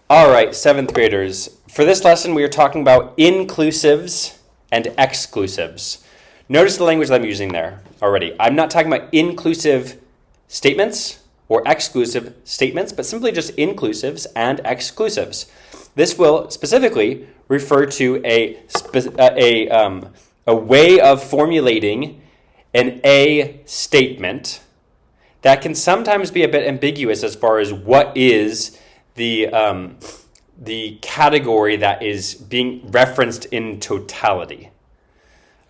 All right, seventh graders. For this lesson, we are talking about inclusives and exclusives. Notice the language that I'm using there already. I'm not talking about inclusive statements or exclusive statements, but simply just inclusives and exclusives. This will specifically refer to a way of formulating an A statement that can sometimes be a bit ambiguous as far as what is the category that is being referenced in totality,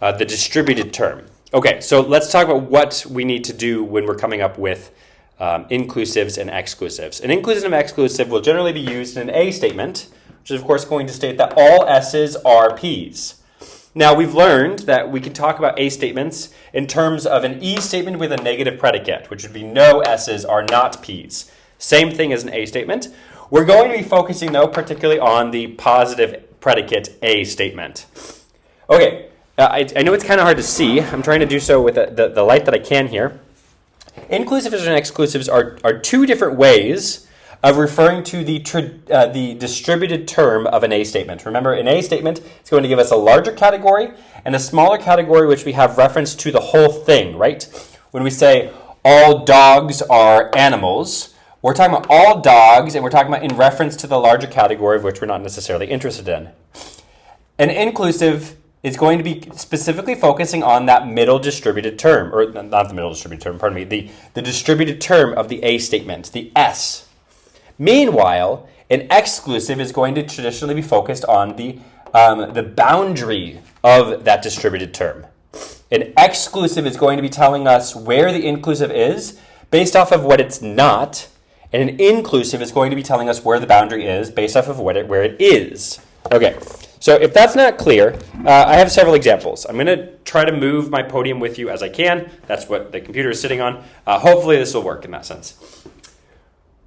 the distributed term. Okay, so let's talk about what we need to do when we're coming up with inclusives and exclusives. An inclusive and exclusive will generally be used in an A statement, which is of course going to state that all S's are P's. Now we've learned that we can talk about A statements in terms of an E statement with a negative predicate, which would be no S's are not P's. Same thing as an A statement. We're going to be focusing, though, particularly on the positive predicate A statement. Okay, I know it's kind of hard to see. I'm trying to do so with the light that I can here. Inclusives and exclusives are two different ways of referring to the distributed term of an A statement. Remember, an A statement is going to give us a larger category and a smaller category, which we have reference to the whole thing, right? When we say all dogs are animals, we're talking about all dogs, and we're talking about in reference to the larger category of which we're not necessarily interested in. An inclusive is going to be specifically focusing on that middle distributed term, or not the middle distributed term, pardon me, the distributed term of the A statement, the S. Meanwhile, an exclusive is going to traditionally be focused on the boundary of that distributed term. An exclusive is going to be telling us where the inclusive is based off of what it's not, and an inclusive is going to be telling us where the boundary is based off of where it is. Okay, so if that's not clear, I have several examples. I'm going to try to move my podium with you as I can. That's what the computer is sitting on. Hopefully this will work in that sense.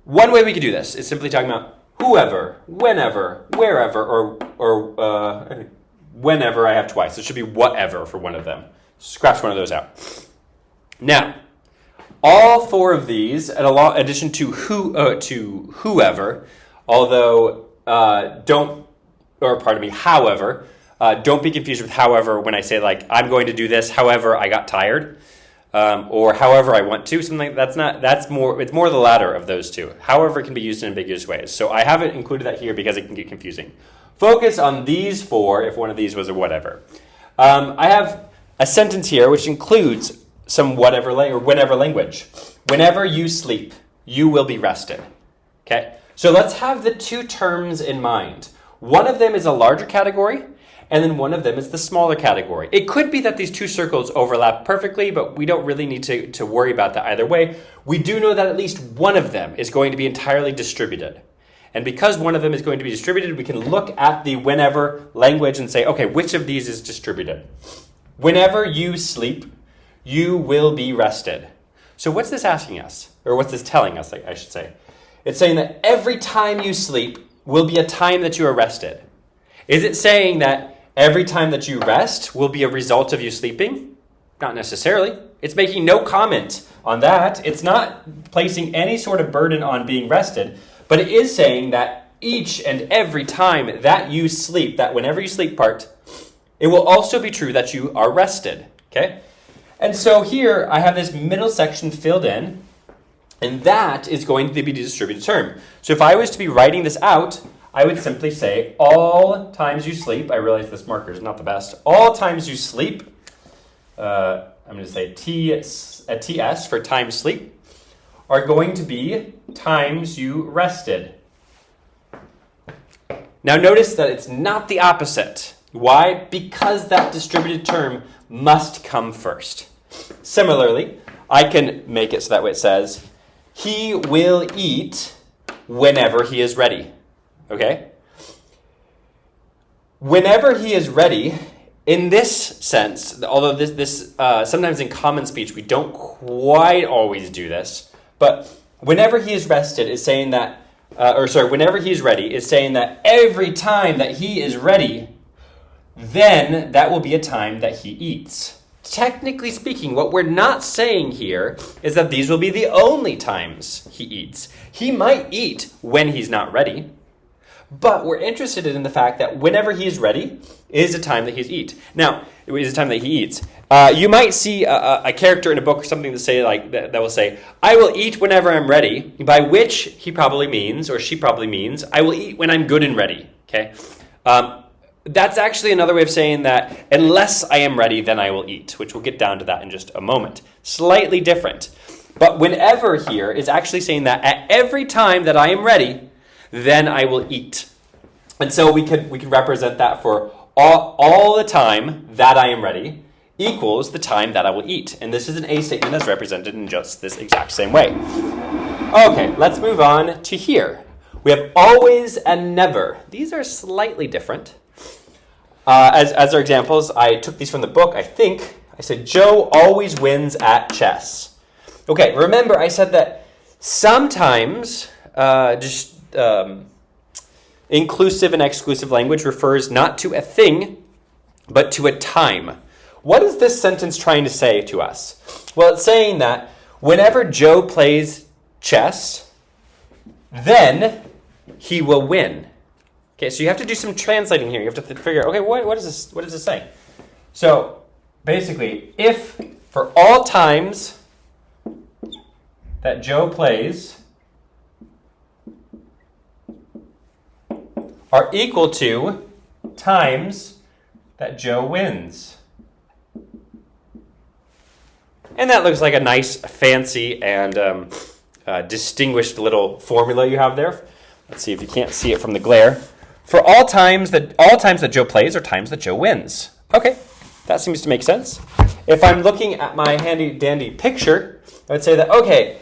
One way we could do this is simply talking about whoever, whenever, wherever, or whenever I have twice. It should be whatever for one of them. Scratch one of those out. Now, all four of these, in addition to whoever, however, don't be confused with however when I say like I'm going to do this. However, I got tired, or however I want to. Something like it's more the latter of those two. However, can be used in ambiguous ways. So I haven't included that here because it can get confusing. Focus on these four if one of these was a whatever. I have a sentence here which includes some whatever or whenever language. Whenever you sleep, you will be rested. Okay? So let's have the two terms in mind. One of them is a larger category, and then one of them is the smaller category. It could be that these two circles overlap perfectly, but we don't really need to worry about that either way. We do know that at least one of them is going to be entirely distributed. And because one of them is going to be distributed, we can look at the whenever language and say, okay, which of these is distributed? Whenever you sleep, you will be rested. So what's this asking us? Or what's this telling us, I should say? It's saying that every time you sleep will be a time that you are rested. Is it saying that every time that you rest will be a result of you sleeping? Not necessarily. It's making no comment on that. It's not placing any sort of burden on being rested, but it is saying that each and every time that you sleep, that whenever you sleep part, it will also be true that you are rested. Okay? And so here I have this middle section filled in, and that is going to be the distributed term. So if I was to be writing this out, I would simply say all times you sleep. I realize this marker is not the best. All times you sleep, I'm going to say TS for time sleep, are going to be times you rested. Now notice that it's not the opposite. Why? Because that distributed term must come first. Similarly, I can make it so that way it says, he will eat whenever he is ready. Okay? Whenever he is ready, in this sense, although this sometimes in common speech we don't quite always do this, but whenever he is rested is saying that, whenever he is ready is saying that every time that he is ready, then that will be a time that he eats. Technically speaking, what we're not saying here is that these will be the only times he eats. He might eat when he's not ready, But we're interested in the fact that whenever he is ready is a time that he's eat. Now, it is a time that he eats. You might see a character in a book or something to say like that will say, "I will eat whenever I'm ready," by which he probably means, or she probably means, "I will eat when I'm good and ready." Okay, that's actually another way of saying that unless I am ready, then I will eat, which we'll get down to that in just a moment. Slightly different. But whenever here is actually saying that at every time that I am ready, then I will eat. And so we could represent that for all the time that I am ready equals the time that I will eat. And this is an A statement that's represented in just this exact same way. Okay, let's move on to here. We have always and never. These are slightly different. As our examples, I took these from the book, I think. I said, Joe always wins at chess. Okay, remember I said that sometimes inclusive and exclusive language refers not to a thing, but to a time. What is this sentence trying to say to us? Well, it's saying that whenever Joe plays chess, then he will win. Okay, so you have to do some translating here. You have to figure out, okay, what is this saying? So basically, if for all times that Joe plays are equal to times that Joe wins. And that looks like a nice, fancy, and distinguished little formula you have there. Let's see if you can't see it from the glare. For all times that Joe plays are times that Joe wins. Okay, that seems to make sense. If I'm looking at my handy-dandy picture, I would say that, okay,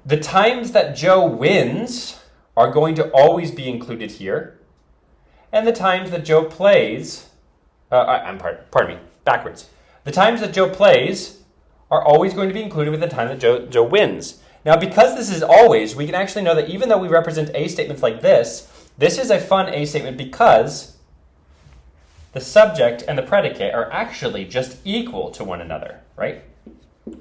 the times that Joe wins are going to always be included here. And the times that Joe plays, pardon me, backwards. The times that Joe plays are always going to be included with the time that Joe wins. Now, because this is always, we can actually know that even though we represent A statements like this is a fun A statement because the subject and the predicate are actually just equal to one another, right?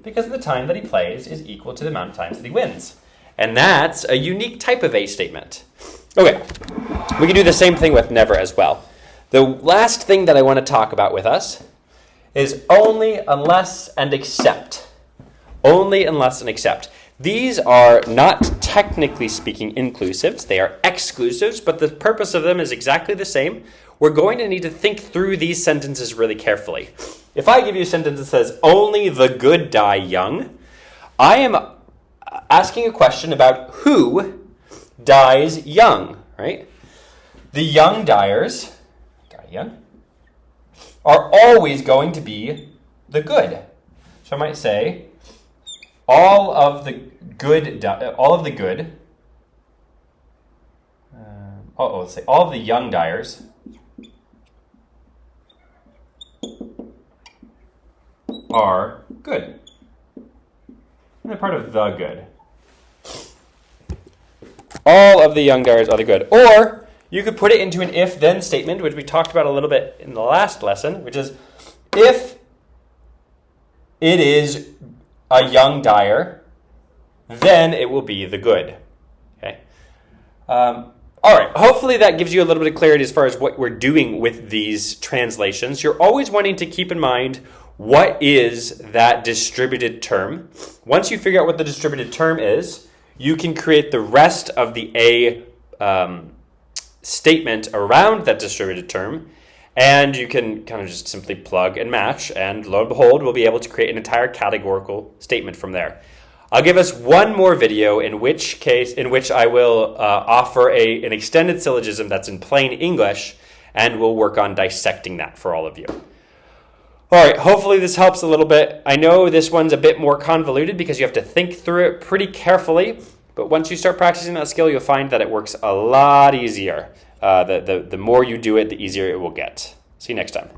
Because the time that he plays is equal to the amount of times that he wins. And that's a unique type of A statement. Okay, we can do the same thing with never as well. The last thing that I want to talk about with us is only, unless, and except. Only, unless, and except. These are not technically speaking inclusives. They are exclusives, but the purpose of them is exactly the same. We're going to need to think through these sentences really carefully. If I give you a sentence that says, only the good die young, I am asking a question about who dies young, right? The young dyers, die young, are always going to be the good. So I might say, all of the young dyers are good. And they're part of the good. All of the young dyers are the good. Or you could put it into an if-then statement, which we talked about a little bit in the last lesson, which is if it is a young dyer, then it will be the good. Okay. All right. Hopefully that gives you a little bit of clarity as far as what we're doing with these translations. You're always wanting to keep in mind what is that distributed term. Once you figure out what the distributed term is, you can create the rest of the A statement around that distributed term. And you can kind of just simply plug and match, and lo and behold, we'll be able to create an entire categorical statement from there. I'll give us one more video in which I will offer an extended syllogism that's in plain English, and we'll work on dissecting that for all of you. All right, hopefully this helps a little bit. I know this one's a bit more convoluted because you have to think through it pretty carefully, but once you start practicing that skill, you'll find that it works a lot easier. The more you do it, the easier it will get. See you next time.